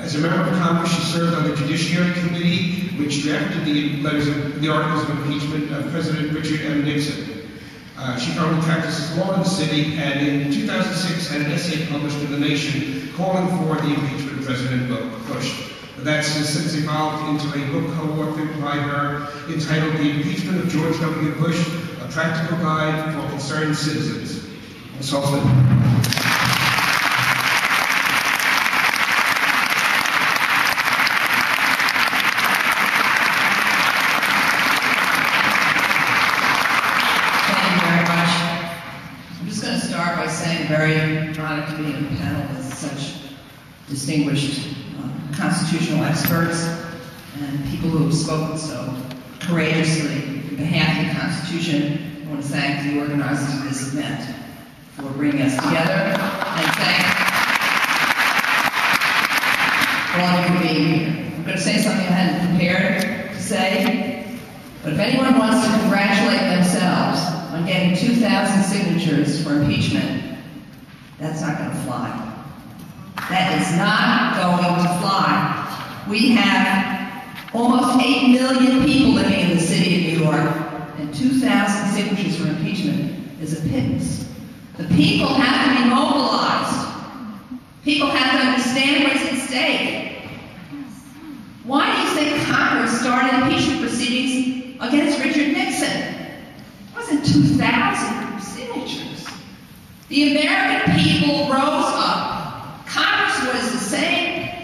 As a member of Congress, she served on the Judiciary Committee, which drafted the articles of impeachment of President Richard M. Nixon. She currently practices law in the city, and in 2006 had an essay published in The Nation calling for the impeachment of President Bush. That's since evolved into a book co-authored by her entitled The Impeachment of George W. Bush, A Practical Guide for Concerned Citizens. Ms. Holtzman. Very honored to be on a panel with such distinguished constitutional experts and people who have spoken so courageously on behalf of the Constitution. I want to thank the organizers of this event for bringing us together, and thank all of you for being here. I'm going to say something I hadn't prepared to say, but if anyone wants to congratulate themselves on getting 2,000 signatures for impeachment, that's not going to fly. That is not going to fly. We have almost 8 million people living in the city of New York, and 2,000 signatures for impeachment is a pittance. The people have to be mobilized. People have to understand what's at stake. Why do you think Congress started impeachment proceedings against Richard Nixon? It wasn't 2,000 signatures. The American people rose up. Congress was the same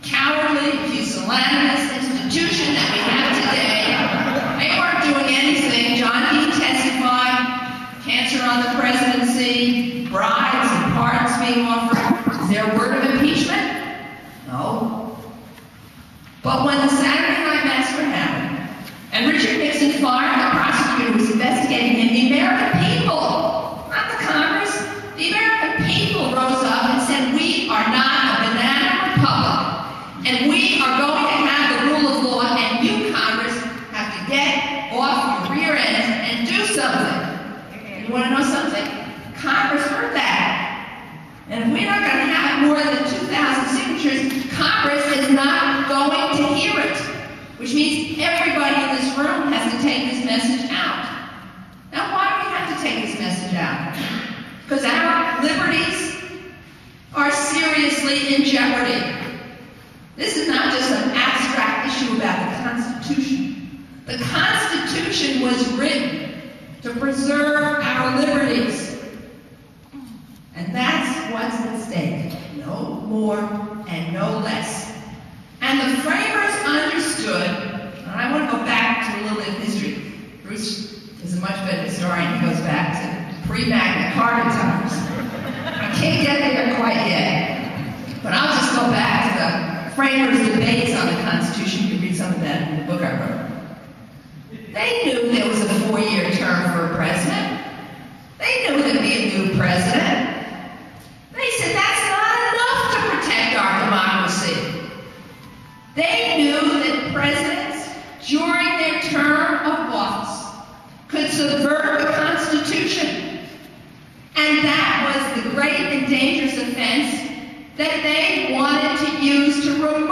cowardly, pusillanimous institution that we have today. They weren't doing anything. John Dean testified, cancer on the presidency, bribes and pardons being offered. Is there a word of impeachment? No. But when the Saturday Night Massacre happened, and Richard Nixon fired the prosecutor who was investigating him, the American people, not the Congress, the American people rose up and said, we are not a banana republic, and we are going to have the rule of law, and you, Congress, have to get off your rear ends and do something. And you want to know something? Congress heard that. And if we're not going to have more than 2,000 signatures, Congress is not going to hear it, which means everybody in this room has to take this message out. Now, why do we have to take this message out? Because our liberties are seriously in jeopardy. This is not just an abstract issue about the Constitution. The Constitution was written to preserve our liberties. And that's what's at stake. No more and no less. And the framers understood, and I want to go back to a little bit of history. Bruce is a much better historian. He goes back to pre-Magna Carta times. I can't get there quite yet, but I'll just go back to the framers' debates on the Constitution. You can read some of that in the book I wrote. They knew there was a 4-year term for a president. They knew there'd be a new president. They said that's not enough to protect our democracy. They knew that presidents, during their term of office, could subvert the Constitution. And that was the great and dangerous offense that they wanted to use to remove